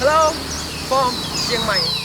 Hello, from Chiang Mai.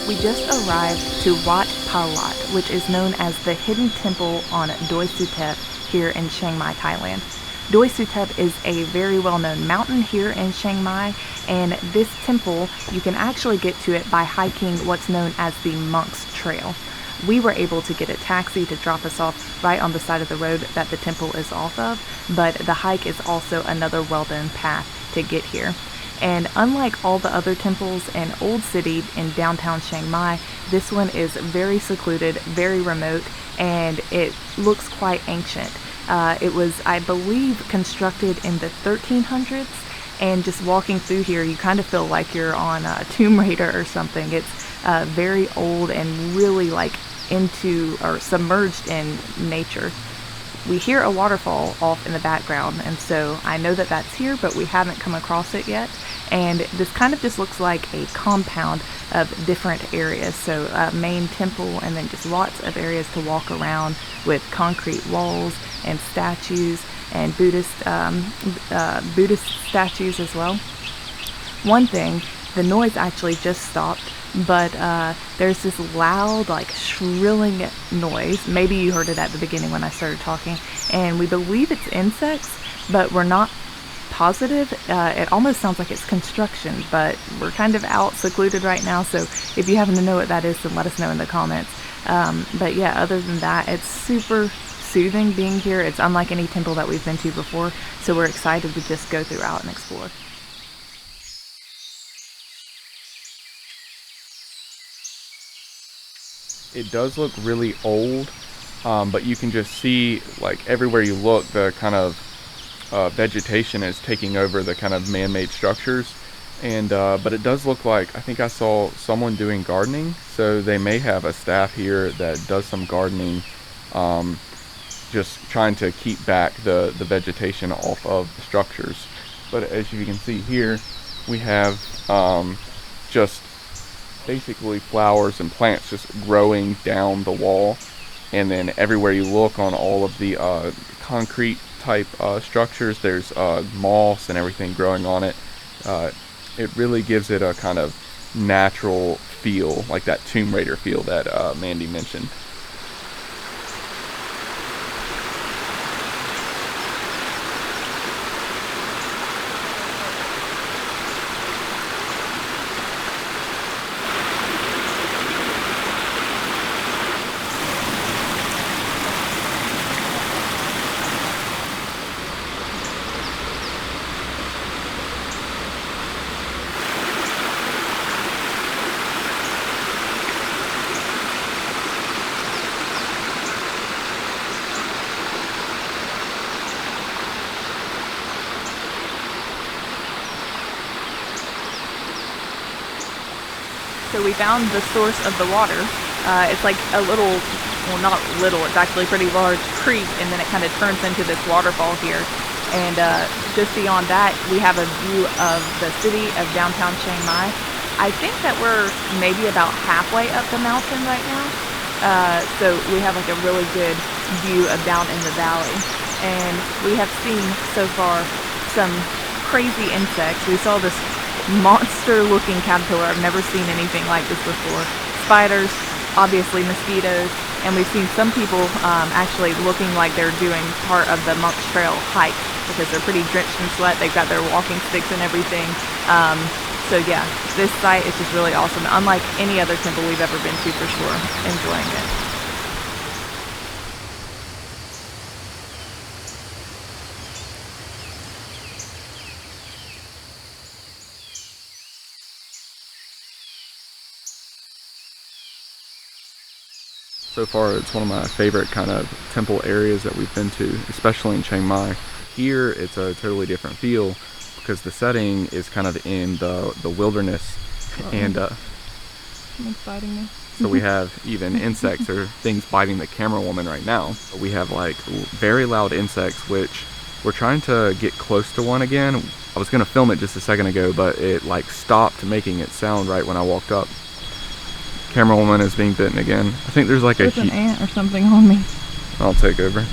We just arrived to Wat Pha Lat, which is known as the hidden temple on Doi Suthep here in Chiang Mai, Thailand. Doi Suthep is a very well-known mountain here in Chiang Mai, and this temple, you can actually get to it by hiking what's known as the Monk's Trail. We were able to get a taxi to drop us off right on the side of the road that the temple is off of, but the hike is also another well-known path to get here. And unlike all the other temples in Old City in downtown Chiang Mai, this one is very secluded, very remote, and it looks quite ancient. It was, I believe, constructed in the 1300s, and just walking through here, you kind of feel like you're on Tomb Raider or something. It's very old and really like into or submerged in nature. We hear a waterfall off in the background, and so I know that that's here, but we haven't come across it yet. And this kind of just looks like a compound of different areas. So main temple, and then just lots of areas to walk around with concrete walls and statues and Buddhist statues as well. One thing, the noise actually just stopped, but there's this loud, like shrilling noise. Maybe you heard it at the beginning when I started talking, and we believe it's insects, but we're not positive. It almost sounds like it's construction, but we're kind of out secluded right now, so if you happen to know what that is, then let us know in the comments. But yeah, other than that, it's super soothing being here. It's unlike any temple that we've been to before, so we're excited to just go throughout and explore. It does look really old, but you can just see, like, everywhere you look, the kind of vegetation is taking over the kind of man-made structures. And but it does look like, I think I saw someone doing gardening, so they may have a staff here that does some gardening, just trying to keep back the vegetation off of the structures. But as you can see here, we have just basically flowers and plants just growing down the wall, and then everywhere you look on all of the concrete type structures, there's moss and everything growing on it. It really gives it a kind of natural feel, like that Tomb Raider feel that Mandy mentioned. So we found the source of the water. It's like a little, well not little, it's actually a pretty large creek, and then it kind of turns into this waterfall here. And just beyond that, we have a view of the city of downtown Chiang Mai. I think that we're maybe about halfway up the mountain right now. So we have like a really good view of down in the valley. And we have seen so far some crazy insects. We saw this monster looking caterpillar. I've never seen anything like this before. Spiders, obviously mosquitoes, and we've seen some people actually looking like they're doing part of the Monk's Trail hike because they're pretty drenched in sweat. They've got their walking sticks and everything. So yeah, this site is just really awesome. Unlike any other temple we've ever been to, for sure. Enjoying it. So far, it's one of my favorite kind of temple areas that we've been to, especially in Chiang Mai. Here, it's a totally different feel because the setting is kind of in the wilderness. And someone's biting me. So we have even insects or things biting the camera woman right now. We have like very loud insects, which we're trying to get close to one again. I was gonna film it just a second ago, but it like stopped making it sound right when I walked up. Camera woman is being bitten again. I think there's like an ant or something on me. I'll take over.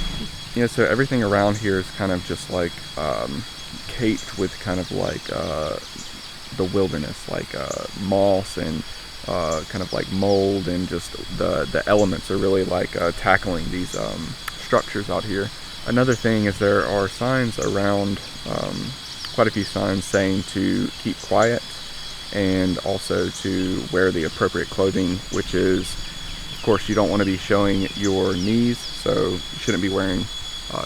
Yeah, so everything around here is kind of just like caped with kind of like the wilderness, like moss and kind of like mold, and just the elements are really like tackling these structures out here. Another thing is there are signs around, quite a few signs saying to keep quiet and also to wear the appropriate clothing, which is, of course, you don't want to be showing your knees, so you shouldn't be wearing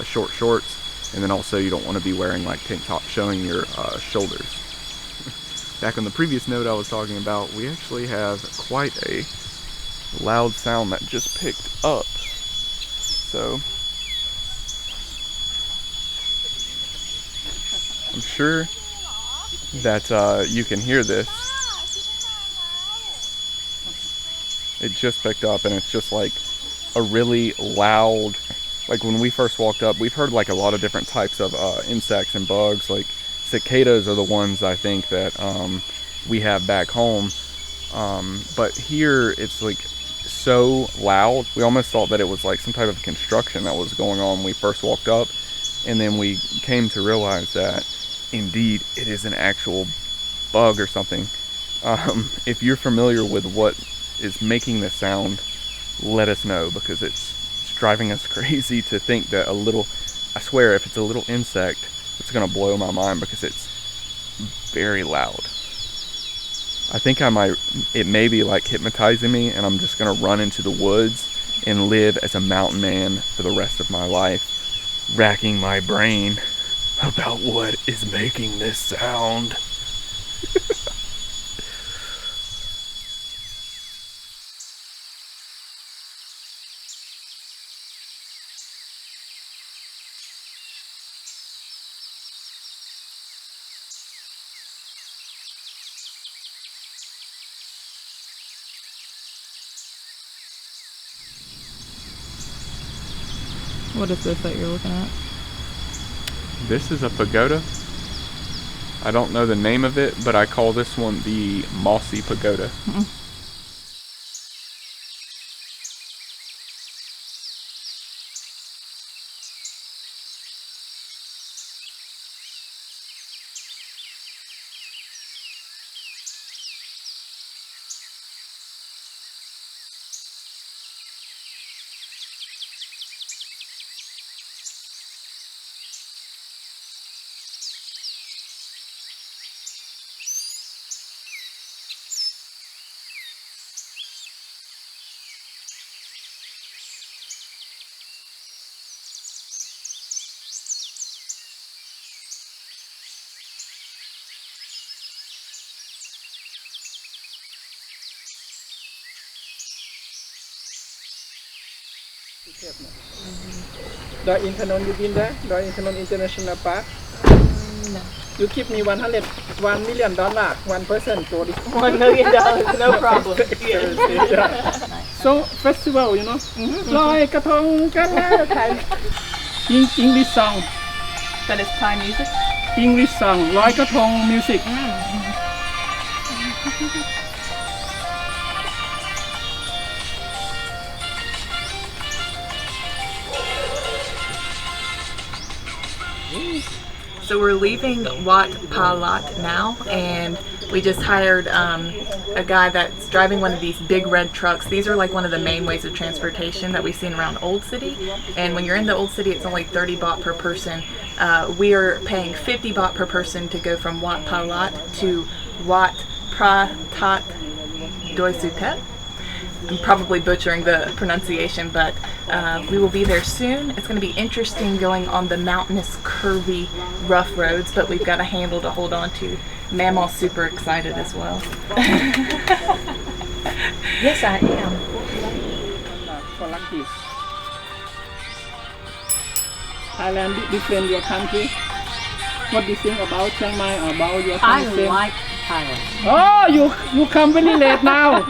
short shorts, and then also you don't want to be wearing like tank tops showing your shoulders. Back on the previous note I was talking about, we actually have quite a loud sound that just picked up. So I'm sure that you can hear this. It just picked up, and it's just like a really loud, like when we first walked up, we've heard like a lot of different types of insects and bugs. Like cicadas are the ones I think that we have back home, but here it's like so loud. We almost thought that it was like some type of construction that was going on when we first walked up, and then we came to realize that indeed it is an actual bug or something. If you're familiar with what is making the sound, let us know, because it's driving us crazy to think that a little, I swear if it's a little insect, it's gonna blow my mind because it's very loud. I think it may be like hypnotizing me, and I'm just gonna run into the woods and live as a mountain man for the rest of my life, racking my brain about what is making this sound. What is this that you're looking at? This is a pagoda. I don't know the name of it, but I call this one the mossy pagoda. Doi Suthep. Doi Intanon, you been there? Doi Intanon International Park? No. You give me $1 million, one person go this. $1 million, no problem. So festival, you know. Loi Katong Kala. English song. That is Thai music. English song. Loi Katong music. So we're leaving Wat Pha Lat now, and we just hired a guy that's driving one of these big red trucks. These are like one of the main ways of transportation that we've seen around Old City. And when you're in the Old City, it's only 30 baht per person. We are paying 50 baht per person to go from Wat Pha Lat to Wat Pha Lat Doi Suthep. I'm probably butchering the pronunciation, but we will be there soon. It's going to be interesting going on the mountainous, curvy, rough roads, but we've got a handle to hold on to. Mama's super excited as well. Yes, I am. For lucky. Thailand defend your country. What do you think about Chiang Mai or about your country? I like Thailand. Oh, you come very late now.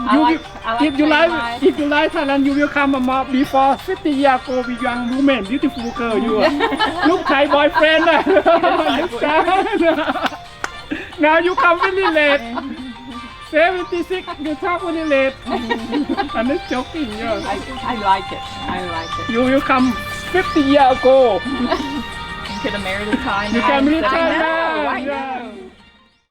If you like Thailand, you will come before 50 years ago with young woman, beautiful girl. You look Thai boyfriend. Now you come very late. 76, you talk very late. I'm not joking. I like it. I like it. You will come 50 years ago. You could have married a Thai You man can meet sitting there. Thailand.